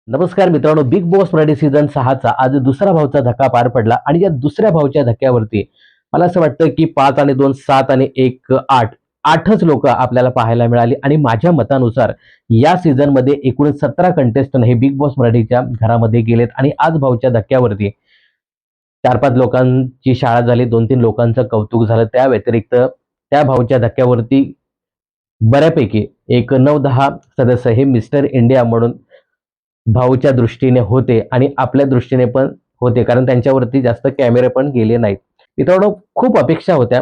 नमस्कार मित्रांनो, big boss Marathi season 6चा आज दुसरा भावचा धक्का पार पडला आणि या दुसऱ्या भावच्या धक्क्यावरती मला असं वाटतं की 5 आणि 2 7 आणि 1 8 8च लोक आपल्याला पाहायला मिळाली आणि माझ्या मतानुसार या सीझन मध्ये एकूण 17 कंटेस्टंट हे बिग बॉस मराठीच्या घरामध्ये गेलेत आणि आज भावच्या धक्क्यावरती 4-5 लोकांची शाळा झाली, 2-3 लोकांचं कौतुक झालं. त्या व्यतिरिक्त त्या भावच्या धक्क्यावरती बऱ्यापैकी एक 9-10 सदस्य हे मिस्टर इंडिया म्हणून भाऊच्या दृष्टीने होते आणि आपल्या दृष्टीने पण होते, कारण त्यांच्यावरती जास्त कॅमेरे पण गेले नाहीत. मित्रांनो, खूप अपेक्षा होत्या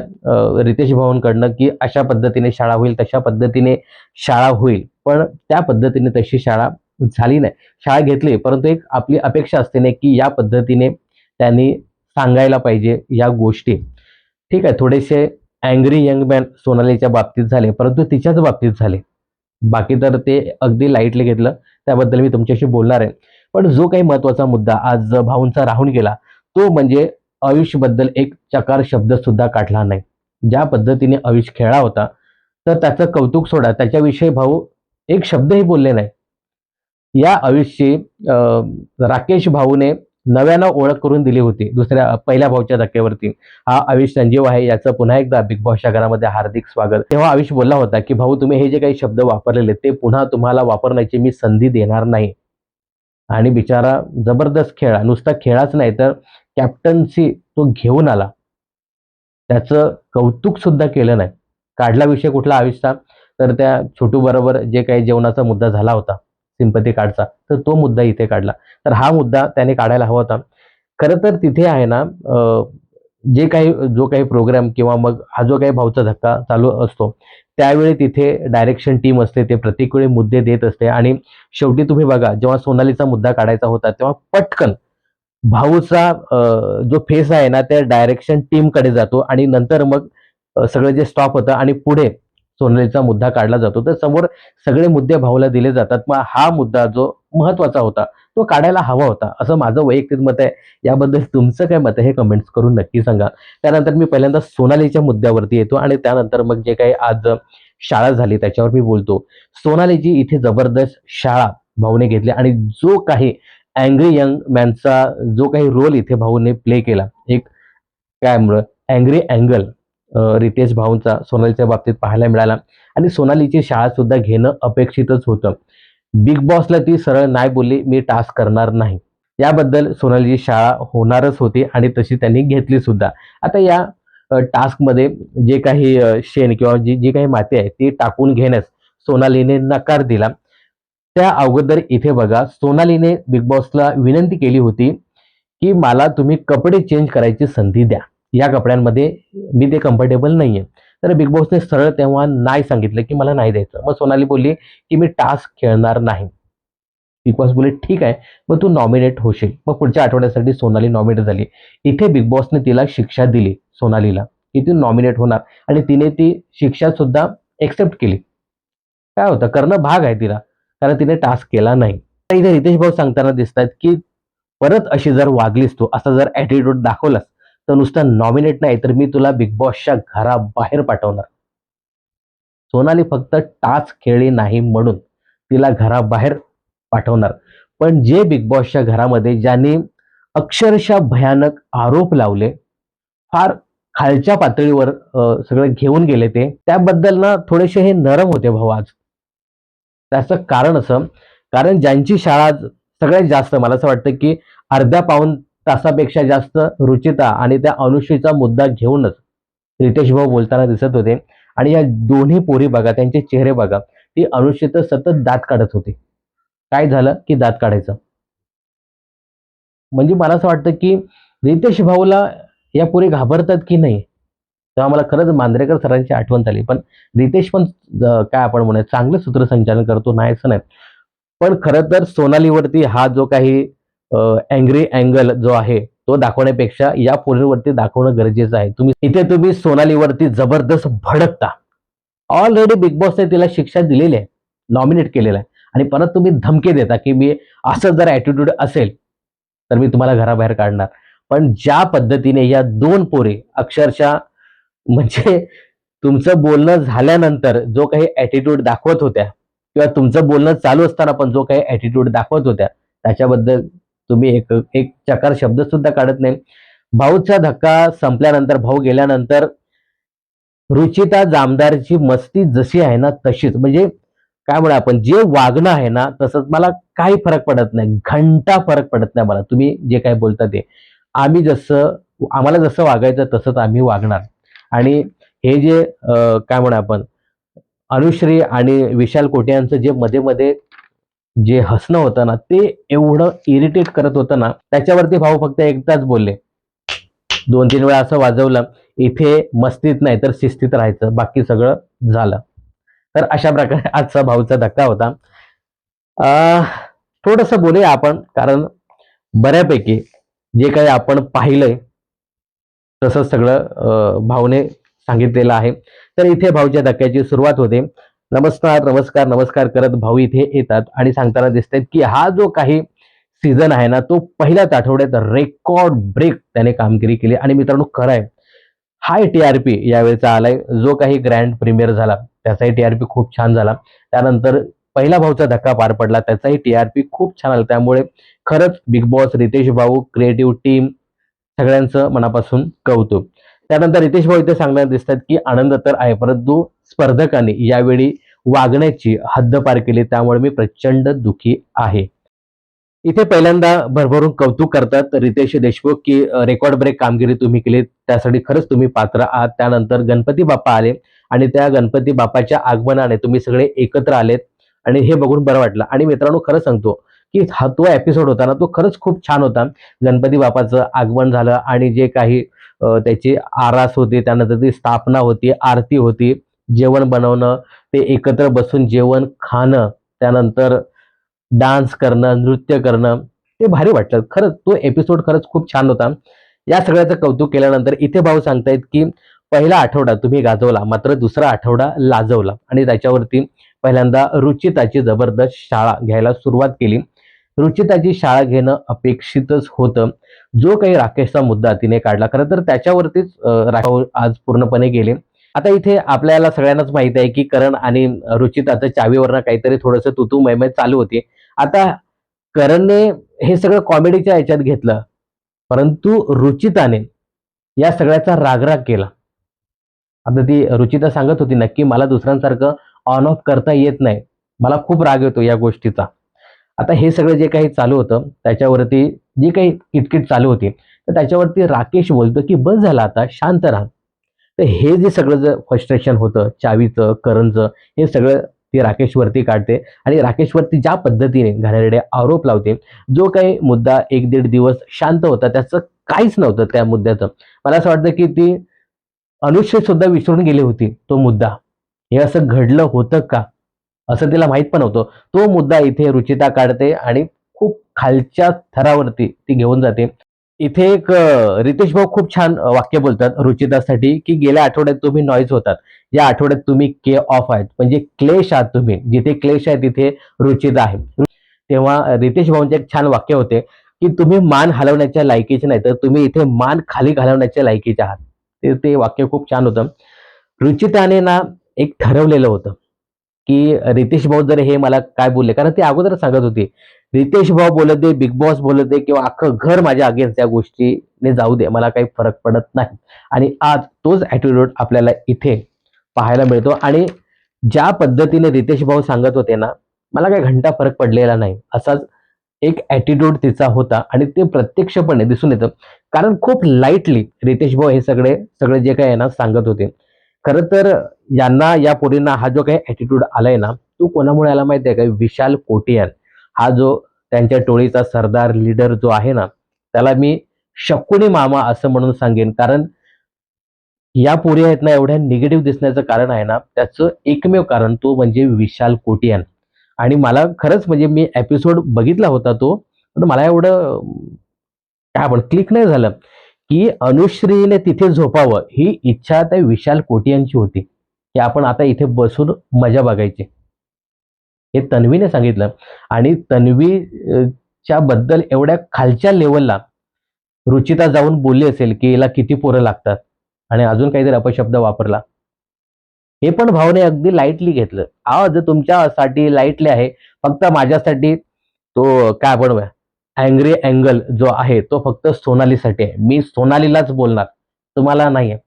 रितेश भाऊंकडनं की अशा पद्धतीने शाळा होईल, तशा पद्धतीने शाळा होईल. पण त्या पद्धतीने तशी शाळा झाली नाही. शाळा घेतली, परंतु एक आपली अपेक्षा असते ना की या पद्धतीने त्यांनी सांगायला पाहिजे या गोष्टी. ठीक आहे, थोडेसे अँग्री यंग मॅन सोनालीच्या बाबतीत झाले, परंतु तिच्याच बाबतीत झाले. बाकी तर ते अगदी लाईटली घेतलं, त्याबद्दल मी तुमच्याशी बोलणार आहे. पण जो काही महत्त्वाचा मुद्दा आज भाऊंचा राहून गेला, तो म्हणजे आयुषबद्दल एक चकार शब्द सुद्धा काढला नाही. ज्या पद्धतीने आयुष खेळला होता, तर त्याचं कौतुक सोडा, त्याच्याविषयी भाऊ एक शब्दही बोलले नाही. या आयुषची राकेश भाऊने नव्यानं ओळख करून दिली होती पहिल्या भाऊच्या धक्क्यावरती. हा आयुष संजीव आहे, याचं पुन्हा एकदा बिग बॉसच्या घरामध्ये हार्दिक स्वागत. तेव्हा आयुष बोलला होता की भाऊ, तुम्ही हे जे काही शब्द वापरलेले ते पुन्हा तुम्हाला वापरण्याची मी संधी देणार नाही. आणि बिचारा जबरदस्त खेळा, नुसता खेळाच नाही तर कॅप्टन्सी तो घेऊन आला. त्याचं कौतुक सुद्धा केलं नाही. काढला विषय कुठला आयुषचा, तर त्या छोटू बरोबर जे काही जेवणाचा मुद्दा झाला होता सिंपती कार्डचा, तर तो मुद्दा इथे काढला. तर हा मुद्दा त्याने काढायला हवा होता. खरं तर तिथे आहे ना, जो काही प्रोग्राम किंवा मग हा जो काही भाऊचा धक्का चालू असतो, त्यावेळी तिथे डायरेक्शन टीम असते, ते प्रत्येक वेळी मुद्दे देत असते आणि शेवटी तुम्ही बघा, जेव्हा सोनालीचा मुद्दा काढायचा होता तेव्हा पटकन भाऊचा जो फेस आहे ना, त्या डायरेक्शन टीमकडे जातो आणि नंतर मग सगळं जे स्टॉप होतं आणि पुढे सोनालीचा मुद्दा काढला जातो. तर समोर सगळे मुद्दे भाऊला दिले जातात. मग हा मुद्दा जो महत्वाचा होता तो काढायला हवा होता, असं माझं वैयक्तिक मत आहे. याबद्दल तुमचं काय मत आहे हे कमेंट्स करून नक्की सांगा. त्यानंतर मी पहिल्यांदा सोनालीच्या मुद्द्यावरती येतो आणि त्यानंतर मग जे काही आज शाळा झाली त्याच्यावर मी बोलतो. सोनालीची इथे जबरदस्त शाळा भाऊने घेतली आणि जो काही अँग्री यंग मॅनचा जो काही रोल इथे भाऊने प्ले केला, एक काय म्हणून अँग्री अँगल रितेश भाऊंचा सोनालीच्या बाबतीत पाहायला मिळाला आणि सोनालीची शाळा सुद्धा घेणं अपेक्षितच होतं. बिग बॉसला ती सरळ नाही बोलली, मी टास्क करणार नाही. याबद्दल सोनालीची शाळा होणारच होती आणि तशी त्यांनी घेतली सुद्धा. आता या टास्कमध्ये जे काही शेण किंवा जी जी काही माती आहे ती टाकून घेण्यास सोनालीने नकार दिला. त्या अगोदर इथे बघा, सोनालीने बिग बॉसला विनंती केली होती की मला तुम्ही कपडे चेंज करायची संधी द्या. या कपड्यांमध्ये मी ते कम्फर्टेबल नाहीये. तर बिग बॉसने सरळ तेव्हा नाही सांगितलं की मला नाही द्यायचं. मग सोनाली बोलली की मी टास्क खेळणार नाही. बिग बॉस बोलले ठीक आहे, मग तू नॉमिनेट होशील. मग पुढच्या आठवड्यासाठी सोनाली नॉमिनेट झाली. इथे बिग बॉसने तिला शिक्षा दिली सोनालीला की ती नॉमिनेट होणार आणि तिने ती शिक्षा सुद्धा एक्सेप्ट केली. काय होतं, करणं भाग आहे तिला, कारण तिने टास्क केला नाही. तर इथे रितेश भाऊ सांगताना दिसतात की परत अशी जर वागलीस तू, असा जर ॲटिट्यूड दाखवलास, तर नुसतं नॉमिनेट नाही तर मी तुला बिग बॉसच्या घराबाहेर पाठवणार. सोनाली फक्त टास्क खेळली नाही म्हणून तिला घराबाहेर पाठवणार. पण जे बिग बॉसच्या घरामध्ये ज्यांनी अक्षरशः भयानक आरोप लावले, फार खालच्या पातळीवर सगळं घेऊन गेले ते, त्याबद्दल ना थोडेसे हे नरम होते भाऊ आज. त्याचं कारण असं, कारण ज्यांची शाळा सगळ्यात जास्त मला असं वाटतं की अर्ध्या पाऊण तासापेक्षा जास्त रुचिता आणि त्या अनुश्रीचा मुद्दा घेऊनच रितेश भाऊ बोलताना दिसत होते. आणि या दोन्ही पोरी बघा, त्यांचे चेहरे बघा, ती अनुश्री तर सतत दात काढत होती. काय झालं की दात काढायचं. म्हणजे मला असं वाटतं की रितेश भाऊला या पोरी घाबरतात की नाही. तेव्हा मला खरंच मांजरेकर सरांची आठवण झाली. पण रितेश पण काय आपण म्हणूया चांगलं सूत्रसंचालन करतो, नाही असं नाही. पण खरं तर सोनालीवरती हा जो काही अँग्री अँगल जो आहे तो दाखवण्यापेक्षा या पोरींवरती दाखवणं गरजेचं आहे. तुम्ही सोनालीवरती जबरदस्त भडकता. ऑलरेडी बिग बॉसने तिला शिक्षा दिलेली आहे, नॉमिनेट केलेलं आहे आणि परत तुम्ही धमकी देता की मी असं जर ॲटिट्यूड असेल तर मी तुम्हाला घराबाहेर काढणार. पण ज्या पद्धतीने या दोन पोरी अक्षरशः म्हणजे तुमचं बोलणं झाल्यानंतर जो काही ॲटिट्यूड दाखवत होत्या किंवा तुमचं बोलणं चालू असताना पण जो काही ॲटिट्यूड दाखवत होत्या, त्याच्याबद्दल तुम्ही एक एक चकार शब्द सुद्धा काढत नाही. भाऊचा धक्का संपल्यानंतर, भाऊ गेल्यानंतर रुचिता जामदारची मस्ती जशी आहे ना तशीच, म्हणजे काय म्हणू आपण, जे वागणं आहे ना तसंच. मला काही फरक पडत नाही, घंटा फरक पडत नाही मला तुम्ही जे काही बोलता ते. आम्ही जसं, आम्हाला जसं वागायचं तसंच आम्ही वागणार. आणि हे जे काय म्हणू आपण, अनुश्री आणि विशाल कोटे यांचं जे मध्ये मध्ये जे हसणं होतं ना, ते एवढं इरिटेट करत होतं ना, त्याच्यावरती भाऊ फक्त एकदाच बोलले, 2-3 वेळा असं वाजवलं, इथे मस्तीत नाही तर शिस्तीत राहायचं, बाकी सगळं झालं. तर अशा प्रकारे आजचा भाऊचा धक्का होता. अ, थोडंसं बोलूया आपण, कारण बऱ्यापैकी जे काही आपण पाहिलंय तसंच सगळं भाऊने सांगितलेलं आहे. तर इथे भाऊच्या धक्क्याची सुरुवात होते. नमस्कार, नमस्कार, नमस्कार करत भाऊ इथे येतात आणि सांगताना दिसतात, की हा जो काही सीझन आहे ना, तो पहिल्याच आठवड्यात रेकॉर्ड ब्रेक त्याने कामगिरी केली. आणि मित्रांनो, खरं आहे, हाय टी-आर-पी यावेळेचा आलाय. जो काही ग्रँड प्रीमियर झाला त्याचाही टी-आर-पी खूप छान झाला. त्यानंतर पहिला भाऊचा धक्का पार पडला, त्याचाही टी-आर-पी खूप छान आला. त्यामुळे खरंच बिग बॉस, रितेश भाऊ, क्रिएटिव्ह टीम सगळ्यांचं मनापासून कौतुक. त्यानंतर रितेश भाऊ इथे सांगताना दिसतात, की आनंद तर आहे, परंतु स्पर्धकांनी यावेळी वागण्याची हद्द पार केली, त्यामुळे मी प्रचंड दुःखी आहे. इथे पहिल्यांदा भरभरून कौतुक करतात रितेश देशमुख, की रेकॉर्ड ब्रेक कामगिरी तुम्ही केली, त्यासाठी खरंच तुम्ही पात्र आहात. त्यानंतर गणपती बाप्पा आले आणि त्या गणपती बाप्पाच्या आगमनाने तुम्ही सगळे एकत्र आलेत आणि हे बघून बरं वाटलं. आणि मित्रांनो, खरं सांगतो, की हा तो एपिसोड होता ना, तो खरंच खूप छान होता. गणपती बाप्पाचं आगमन झालं आणि जे काही त्याची आरास होती, त्यानंतर ती स्थापना होती, आरती होती, जेवण बनवणं, ते एकत्र बसून जेवण खाणं, त्यानंतर डान्स करणं, नृत्य करणं, ते भारी वाटलं. खरंच तो एपिसोड खरंच खूप छान होता. या सगळ्याचं कौतुक केल्यानंतर इथे भाऊ सांगतायत, की पहिला आठवडा तुम्ही गाजवला, मात्र दुसरा आठवडा लाजवला. आणि त्याच्यावरती पहिल्यांदा रुचिताची जबरदस्त शाळा घ्यायला सुरुवात केली. रुचिताची शाळा घेणं अपेक्षितच होतं. जो काही राकेशचा मुद्दा तिने काढला, खरं तर त्याच्यावरतीच राघव आज पूर्णपणे गेले. आता इथे आपल्याला सगळ्यांनाच माहित आहे, की करण आणि रुचिताचं चावीवरनं काहीतरी थोडंसं तू मै चालू होती. आता करणने हे सगळं कॉमेडीच्या ह्याच्यात घेतलं, परंतु रुचिताने या सगळ्याचा राग केला. आता ती रुचिता सांगत होती, नक्की मला दुसऱ्यांसारखं ऑन ऑफ करता येत नाही. मला खूप राग येतो या गोष्टीचा. आता हे सगळं जे काही चालू होतं, त्याच्यावरती जी काही किटकिट चालू होती, तर त्याच्यावरती राकेश बोलतो, की "बस झालं आता, शांत राहा." तर हे जे सगळं जे फ्रस्ट्रेशन होतं, चावीचं, करणचं, हे सगळं ती राकेशवरती काढते आणि राकेशवरती ज्या पद्धतीने घाणेरडे आरोप लावते. जो काही मुद्दा 1-1.5 दिवस शांत होता, त्याचं काहीच नव्हतं त्या मुद्द्याचं. मला असं वाटतं, की ती अनुश्री सुद्धा विसरून गेली होती तो मुद्दा. हे असं घडलं होतं का? असं तिला माहीत पण नव्हतं. तो मुद्दा इथे रुचिता काढते आणि खूप खालच्या थरावरती ती घेऊन जाते. इथे एक रितेश भाऊ खूप छान वाक्य बोलतात रुचितासाठी, की गेल्या आठवड्यात तुम्ही नॉईज होतात. या आठवड्यात तुम्ही के ऑफ आहेत. म्हणजे क्लेश आहात तुम्ही. जिथे क्लेश आहे तिथे रुचिता आहे. तेव्हा रितेश भाऊंचे एक छान वाक्य होते, की तुम्ही मान हलवण्याच्या लायकीचे नाही, तर तुम्ही इथे मान खाली घालवण्याच्या लायकीचे आहात. ते ते वाक्य खूप छान होतं. रुचिताने ना एक ठरवलेलं होतं, की रितेश भाऊ जर हे मला काय बोलले, कारण ती अगोदरच सांगत होती, रितेश भाऊ बोलत दे, बिग बॉस बोलत दे किंवा अख्खं घर माझ्या अगेन्स्ट त्या गोष्टीने जाऊ दे, मला काही फरक पडत नाही. आणि आज तोच ॲटिट्यूड आपल्याला इथे पाहायला मिळतो. आणि ज्या पद्धतीने रितेश भाऊ सांगत होते ना, मला काही घंटा फरक पडलेला नाही. असाच एक ॲटिट्यूड तिचा होता आणि ते प्रत्यक्षपणे दिसून येतं. कारण खूप लाईटली रितेश भाऊ हे सगळे जे काही आहे ना सांगत होते. खरं तर यांना, या पोरींना हा जो काही ॲटिट्यूड आलाय ना, तो कोणामुळे आला माहिती आहे का? विशाल कोटियान हा जो त्यांच्या टोळीचा सरदार लीडर जो आहे ना, त्याला मी शकुनी मामा असं म्हणून सांगेन. कारण या पोरी आहेत ना, एवढ्या निगेटिव्ह दिसण्याचं कारण आहे ना, त्याचं एकमेव कारण तो म्हणजे विशाल कोटियान. आणि मला खरंच, म्हणजे मी एपिसोड बघितला होता तो, पण मला एवढं काय आपण क्लिक नाही झालं, की अनुश्रीने तिथे झोपावं ही इच्छा त्या विशाल कोटियांची होती, की आपण आता इथे बसून मजा बघायची. हे तन्वीने सांगितलं. आणि तन्वी च्या बद्दल एवढ्या खालच्या लेव्हलला रुचिता जाऊन बोलली असेल, की हिला किती पोरं लागतात आणि अजून काहीतरी अपशब्द वापरला. हे पण भावने अगदी लाईटली घेतलं. आज तुमच्यासाठी लाईटली आहे, फक्त माझ्यासाठी तो काय आपण अँग्री अँगल जो आहे तो फक्त सोनालीसाठी आहे. मी सोनालीलाच बोलणार, तुम्हाला नाही आहे.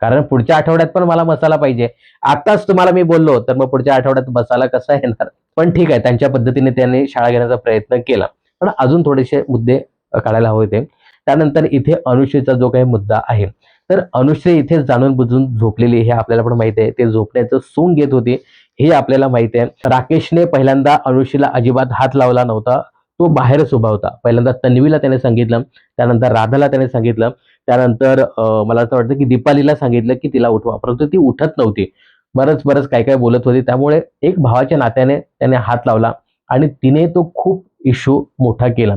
कारण पुढच्या आठवड्यात पण मला मसाला पाहिजे. आताच तुम्हाला मी बोललो, तर मग पुढच्या आठवड्यात मसाला कसा येणार? पण ठीक आहे, त्यांच्या पद्धतीने त्यांनी शाळा घेण्याचा प्रयत्न केला. पण अजून थोडेसे मुद्दे काढायला हवे होते. त्यानंतर इथे अनुश्रीचा जो काही मुद्दा आहे, तर अनुश्री इथे जाणून बुजून झोपलेली हे आपल्याला पण माहिती आहे. ते झोपण्याचं सूंग घेत होते हे आपल्याला माहिती आहे. राकेशने पहिल्यांदा अनुश्रीला अजिबात हात लावला नव्हता. तो बाहेरच उभा होता. पहिल्यांदा तन्वीला त्याने सांगितलं, त्यानंतर राधाला त्याने सांगितलं, त्यानंतर मला असं वाटतं की दीपालीला सांगितलं की तिला उठवा, परंतु ती उठत नव्हती. बरंच बरंच काय काय बोलत होती. त्यामुळे एक भावाच्या नात्याने त्याने हात लावला आणि तिने तो खूप इश्यू मोठा केला.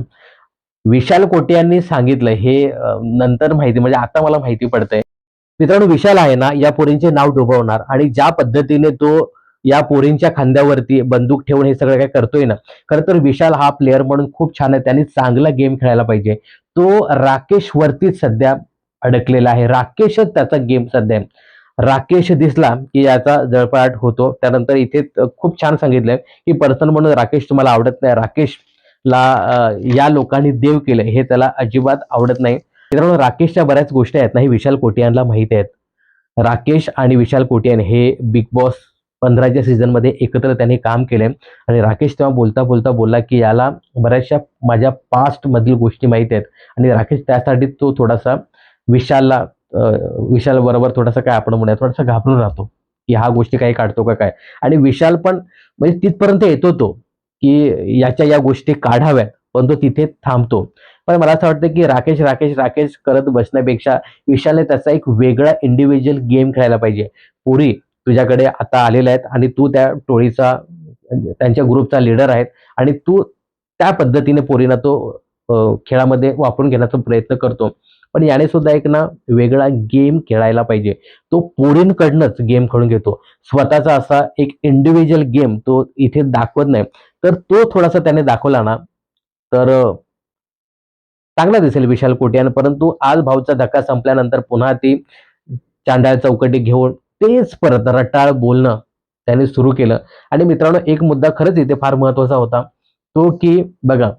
विशाल कोटे यांनी सांगितलं हे नंतर माहिती, म्हणजे आता मला माहिती पडतंय. मित्रांनो, विशाल आहे ना या पोरींचे नाव डुबवणार, आणि ज्या पद्धतीने तो या पोरींच्या खांद्यावरती बंदूक ठेवून हे सगळं काय करतोय ना, खरं तर विशाल हा प्लेअर म्हणून खूप छान आहे. त्यांनी चांगला गेम खेळायला पाहिजे. तो राकेश वरतीच सध्या अडकलेला आहे. राकेशच त्याचा गेम सध्या आहे. राकेश दिसला की याचा जळफळाट होतो. त्यानंतर इथे खूप छान सांगितलंय की पर्सन म्हणून राकेश तुम्हाला आवडत नाही. राकेशला या लोकांनी देव केलं हे त्याला अजिबात आवडत नाही. मित्रांनो, राकेशच्या बऱ्याच गोष्टी आहेत ना, हे विशाल कोटियानला माहिती आहेत. राकेश आणि विशाल कोटियान हे बिग बॉस 15च्या सीझनमध्ये एकत्र त्यांनी काम केले, आणि राकेश तेव्हा बोलता बोलता बोलला की याला बऱ्याचशा माझ्या पास्ट मधील गोष्टी माहिती आहेत, आणि राकेश त्यासाठी तो थोडासा विशालला विशाल बरोबर थोडासा काय आपण म्हणूया थोडासा घाबरून राहतो की हा गोष्टी काही काढतो का काय. आणि विशाल पण म्हणजे तिथपर्यंत येतो तो की याच्या या गोष्टी काढाव्यात, पण तो तिथे थांबतो. पण मला असं वाटतं की राकेश राकेश राकेश करत बसण्यापेक्षा विशालने त्याचा एक वेगळा इंडिव्हिज्युअल गेम खेळायला पाहिजे. पुरी तुझ्याकडे आता आलेल्या आहेत आणि तू त्या टोळीचा त्यांच्या ग्रुपचा लीडर आहेत, आणि तू त्या पद्धतीने पोरींना तो खेळामध्ये वापरून घेण्याचा प्रयत्न करतो. पण याने सुद्धा एक ना वेगळा गेम खेळायला पाहिजे. तो पोरींकडनंच गेम खेळून घेतो. स्वतःचा असा एक इंडिव्हिज्युअल गेम तो इथे दाखवत नाही. तर तो थोडासा त्याने दाखवला ना, तर चांगला दिसेल विशाल कोटियान. परंतु आज भाऊचा धक्का संपल्यानंतर पुन्हा ती चांडाळ चौकटी घेऊन तेच परत रटाळ बोलणं त्याने सुरू केलं. आणि मित्रांनो, एक मुद्दा खरंच इथे फार महत्वाचा होता, तो की बघा,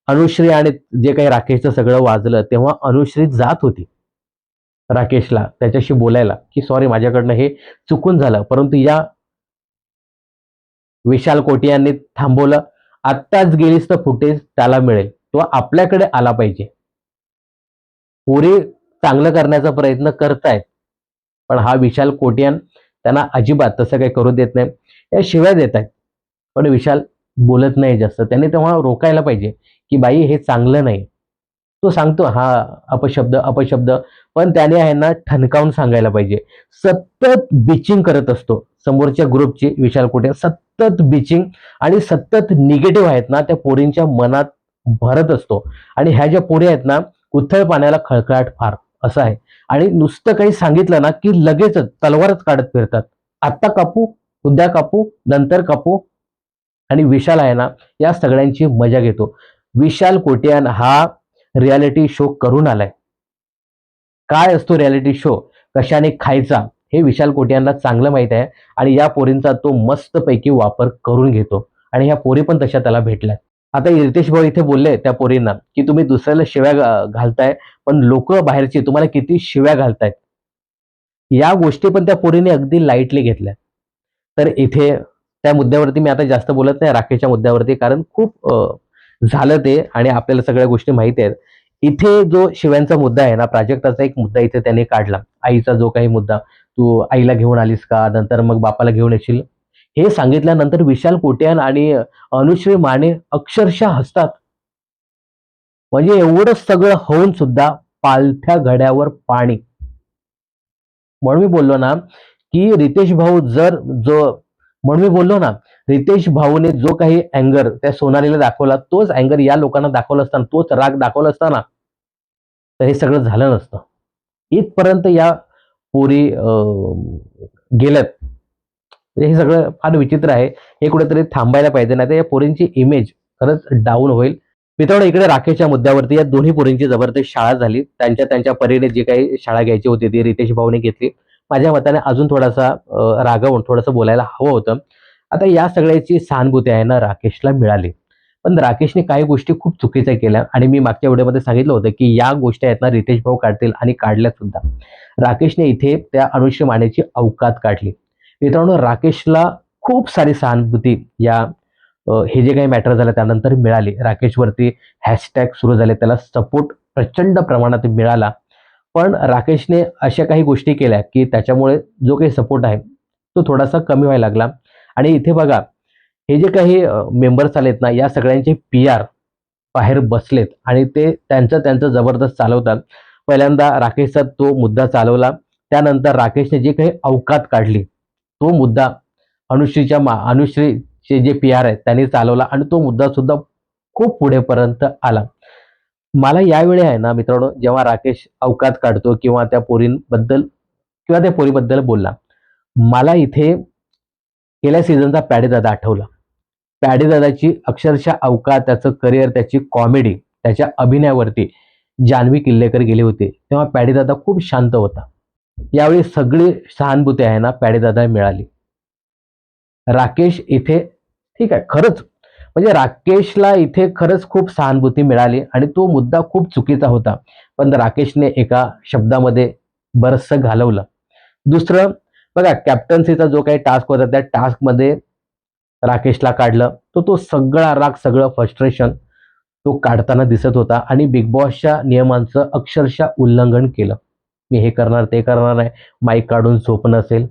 अनुश्री आणि जे काही राकेशचं सगळं वाजलं तेव्हा अनुश्री जात होती राकेशला त्याच्याशी बोलायला की सॉरी माझ्याकडनं हे चुकून झालं, परंतु या विशाल कोटियांनी थांबवलं. आत्ताच गेलीस तर फुटेज त्याला मिळेल, तो आपल्याकडे आला पाहिजे. पोरी चांगलं करण्याचा प्रयत्न करतायत, पण हा विशाल कोटियान त्यांना अजिबात तसं काही करू देत नाही. त्या शिव्या देत आहेत, पण विशाल बोलत नाही जास्त. त्याने तेव्हा रोकायला पाहिजे की बाई हे चांगलं नाही. तो सांगतो हा अपशब्द अपशब्द, पण त्याने आहे ना ठणकावून सांगायला पाहिजे. सतत बिचिंग करत असतो समोरच्या ग्रुपची विशाल कोटियान, सतत बिचिंग आणि सतत निगेटिव्ह आहेत ना त्या पोरींच्या मनात भरत असतो. आणि ह्या ज्या पोरी आहेत ना, उथळ पाण्याला खळखळाट फार असं आहे. आणि नुसतं काही सांगितलं ना की लगेचच तलवारच काढत फिरतात. आत्ता कापू, उद्या कापू, नंतर कापू. आणि विशाल आहे ना या सगळ्यांची मजा घेतो. विशाल कोटियान हा रियालिटी शो करून आलाय. काय असतो रियालिटी शो, कशाने खायचा, हे विशाल कोटियांना चांगलं माहित आहे. आणि या पोरींचा तो मस्तपैकी वापर करून घेतो, आणि ह्या पोरी पण तशा त्याला भेटल्या. आता रितेश भाऊ इथे बोलले त्या पोरींना की तुम्ही दुसऱ्याला शिव्या घालताय, पण लोक बाहेरची तुम्हाला किती शिव्या घालतायत. या गोष्टी पण त्या पोरीने अगदी लाईटली घेतल्या. तर इथे त्या मुद्द्यावरती मी आता जास्त बोलत नाही, राखेच्या मुद्द्यावरती, कारण खूप झालं ते आणि आपल्याला सगळ्या गोष्टी माहिती आहेत. इथे जो शिव्यांचा मुद्दा आहे ना, प्राजक्ताचा एक मुद्दा इथे त्याने काढला. आईचा जो काही मुद्दा, तू आईला घेऊन आलीस का, नंतर मग बापाला घेऊन येशील, हे सांगितल्यानंतर विशाल कोटियान आणि अनुश्री माने अक्षरशः हसतात. म्हणजे एवढं सगळं होऊन सुद्धा पालथ्या घड्यावर पाणी. म्हणून मी बोललो ना की रितेश भाऊ जर जो म्हणून मी बोललो ना, रितेश भाऊने जो काही अँगर त्या सोनालीला दाखवला, तोच अँगर या लोकांना दाखवला असताना, तोच राग दाखवला असताना, तर हे सगळं झालं नसतं. इथपर्यंत या पोरी गेल्यात. म्हणजे हे सगळं फार विचित्र आहे. हे कुठेतरी थांबायला पाहिजे, नाही तर या पोरींची इमेज खरंच डाऊन होईल. मित्रांनो, इकडे राखेच्या मुद्द्यावरती या दोन्ही पोरींची जबरदस्त शाळा झाली. त्यांच्या त्यांच्या परीने जी काही शाळा घ्यायची होती ती रितेश भाऊने घेतली. माझ्या मताने अजून थोडासा रागावून थोडंसं बोलायला हवं होतं. आता या सगळ्याची सहानुभूती आहे ना राकेशला मिळाली. पण राकेशने काही गोष्टी खूप चुकीच्या केल्या आणि मी मागच्या व्हिडिओमध्ये सांगितलं होतं की या गोष्टी आहेत ना रितेश भाऊ काढतील आणि काढल्या सुद्धा. राकेशने इथे त्या अनुश्री मानेची अवकात काढली. मित्रांनो, राकेशला खूप सारी सहानुभूती या हे जे काही मॅटर झालं त्यानंतर मिळाली. राकेशवरती हॅशटॅग सुरू झाले, त्याला सपोर्ट प्रचंड प्रमाणात मिळाला. पण राकेशने अशा काही गोष्टी केल्या की त्याच्यामुळे जो काही सपोर्ट आहे तो थोडासा कमी व्हायला लागला. आणि इथे बघा, हे जे काही मेंबर्स आलेत ना, या सगळ्यांचे PR बाहेर बसलेत आणि ते त्यांचं त्यांचं जबरदस्त चालवतात. पहिल्यांदा राकेशचा तो मुद्दा चालवला, त्यानंतर राकेशने जे काही अवकात काढली तो मुद्दा अनुश्रीचे जे PR आहेत त्यांनी चालवला आणि तो मुद्दा सुद्धा खूप पुढेपर्यंत आला. मला यावेळी आहे ना मित्रांनो, जेव्हा राकेश अवकात काढतो किंवा त्या पोरींबद्दल किंवा त्या पोरीबद्दल बोलला, मला इथे गेल्या सीझनचा पॅडी दादा आठवला. पॅडी दादाची अक्षरशः अवकात, त्याचं करिअर, त्याची कॉमेडी, त्याच्या अभिनयावरती जान्हवी किल्लेकर गेले होते तेव्हा पॅडी दादा खूप शांत होता. यावेळी सगळी सहानुभूती आहे ना पॅडी दादा मिळाली. राकेश इथे ठीक आहे, खरंच म्हणजे राकेशला इथे खरंच खूप सहानुभूती मिळाली आणि तो मुद्दा खूप चुकीचा होता, पण राकेशने एका शब्दामध्ये बरचसं घालवलं. दुसरं बघा, कॅप्टन्सीचा जो काही टास्क होता त्या टास्कमध्ये राकेशला काढलं, तो सगळा राग, सगळं फ्रस्ट्रेशन तो काढताना दिसत होता आणि बिग बॉसच्या नियमांचं अक्षरशः उल्लंघन केलं. मी हे करणार, ते करणार नाही, माईक काढून झोप नसेल.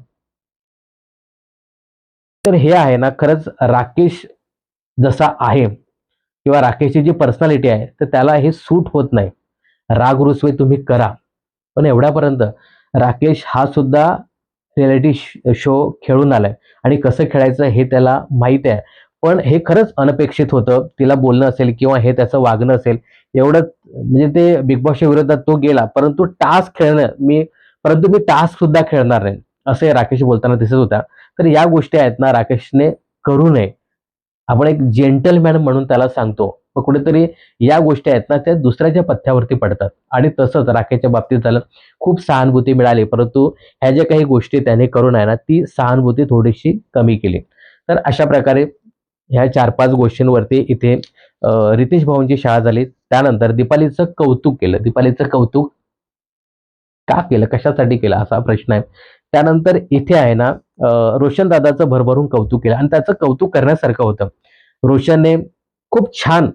तर हे आहे ना, खरंच राकेश जसा आहे किंवा राकेशची जी पर्सनॅलिटी आहे तर त्याला हे सूट होत नाही. राग रुसवे तुम्ही करा, पण एवढ्यापर्यंत. राकेश हा सुद्धा रियालिटी शो खेळून आलाय आणि कसं खेळायचं हे त्याला माहित आहे. पण हे खरंच अनपेक्षित होतं, तिला बोलणं असेल किंवा हे त्याचं वागणं असेल एवढं. म्हणजे ते बिग बॉसच्या विरोधात तो गेला, परंतु मी टास्क सुद्धा खेळणार नाही असं हे राकेश बोलताना दिसत होता. तर या गोष्टी आहेत ना राकेशने करू नये. आपण एक जेंटलमॅन म्हणून त्याला सांगतो, पण कुठेतरी या गोष्टी आहेत ना त्या दुसऱ्याच्या पथ्यावरती पडतात आणि तसंच राकेशच्या बाबतीत झालं. खूप सहानुभूती मिळाली, परंतु ह्या ज्या काही गोष्टी त्याने करून आहे ना ती सहानुभूती थोडीशी कमी केली. तर अशा प्रकारे ह्या 4-5 गोष्टींवरती इथे रितेश भाऊंची शाळा झाली. त्यानंतर दीपालीचं कौतुक केलं. दीपालीचं कौतुक का केलं, कशासाठी केलं असा प्रश्न आहे. त्यानंतर इथे आहे ना रोशन दादाचं भरभरून कौतुक केलं आणि त्याचं कौतुक करण्यासारखं होतं. रोशनने खूप छान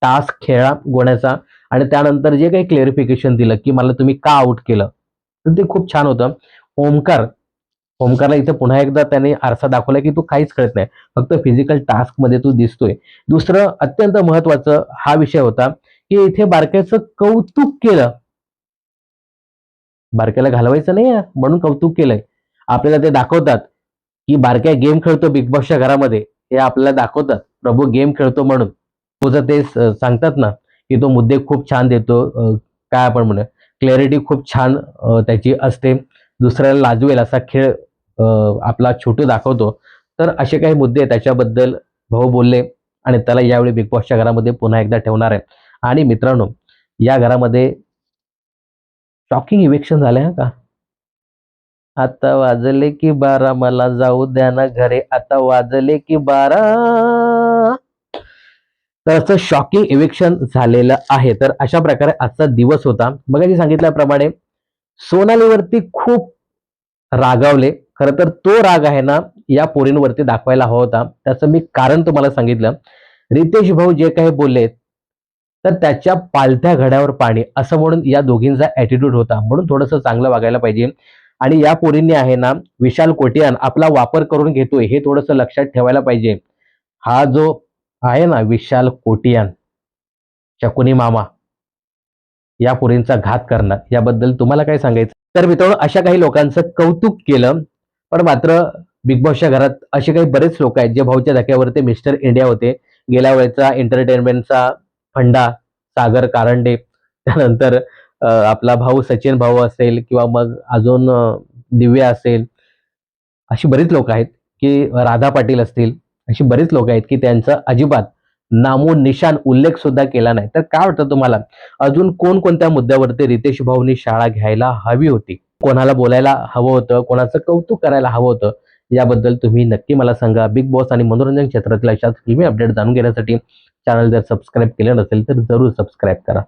टास्क खेळला गोण्याचा आणि त्यानंतर जे काही क्लेरिफिकेशन दिलं की मला तुम्ही का आउट केलं, तर ते खूप छान होतं. ओमकारला इथे पुन्हा एकदा त्याने आरसा दाखवला की तू काहीच कळत नाही, फक्त फिजिकल टास्क मध्ये तू दिसतोय. दुसरं अत्यंत महत्वाचं हा विषय होता की इथे बारक्याचं कौतुक केलं. बारक्याला घालवायचं नाही म्हणून कौतुक केलंय. आपल्याला ते दाखवतात की बारक्या गेम खेळतो बिग बॉसच्या घरामध्ये, हे आपल्याला दाखवतात प्रभू गेम खेळतो म्हणून. तुझं ते सांगतात ना की तो मुद्दे खूप छान देतो, काय आपण म्हणूया क्लॅरिटी खूप छान त्याची असते, दुसऱ्याला लाजवेल असा खेळ आपला छोटू दाखवतो. तर असे काही मुद्दे त्याच्याबद्दल भाऊ बोलले आणि त्याला यावेळी बिग बॉसच्या घरामध्ये पुन्हा एकदा ठेवणार आहे. आणि मित्रांनो, या घरामध्ये शॉकिंग इव्हेक्शन झालंय हा का. आता वाजले की 12, मला जाऊ द्या ना घरे, आता वाजले की 12. तर असं शॉकिंग इव्हेक्शन झालेलं आहे. तर अशा प्रकारे आजचा दिवस होता. मगाशी सांगितल्याप्रमाणे सोनालीवरती खूप रागावले. खरं तर तो राग आहे ना या पोरींवरती दाखवायला हवा होता. त्याचं मी कारण तुम्हाला सांगितलं. रितेश भाऊ जे काही बोलले तर त्याच्या पालथ्या घड्यावर पाणी असं म्हणून या दोघींचा ऍटिट्यूड होता, म्हणून थोडंसं चांगलं वागायला पाहिजे. आणि या पोरींनी आहे ना विशाल कोटियान आपला वापर करून घेतोय हे थोडंसं लक्षात ठेवायला पाहिजे. हा जो आहे ना विशाल कोटियान, शकुनी मामा, या पोरींचा घात करणार, याबद्दल तुम्हाला काय सांगायचं. तर मित्रांनो, अशा काही लोकांचं कौतुक केलं. पण मात्र बिग बॉसच्या घरात असे काही बरेच लोक आहेत जे भाऊच्या धक्क्यावर ते मिस्टर इंडिया होते. गेल्या वेळेचा एंटरटेनमेंटचा फंडा सागर कारंडे, त्यानंतर आपला भाऊ सचिन भाऊ असेल किंवा मग अजून दिव्या असेल, अशी बरीच लोक आहेत की राधा पाटील असतील, अशी बरीच लोक आहेत की त्यांचा अजिबात नामो निशान उल्लेख सुद्धा केला नाही. तर काय वाटतं तुम्हाला, अजून कोणकोणत्या मुद्द्यावरती रितेश भाऊनी शाळा घ्यायला हवी होती, कोणाला बोलायला हवं होतं, कोणाचं कौतुक करायला हवं होतं, याबद्दल तुम्ही नक्की मला सांगा. बिग बॉस आणि मनोरंजन क्षेत्रातील अशाच फिल्मी अपडेट जाणून घेण्यासाठी चॅनल जर सबस्क्राईब केलं नसेल तर जरूर सबस्क्राईब करा.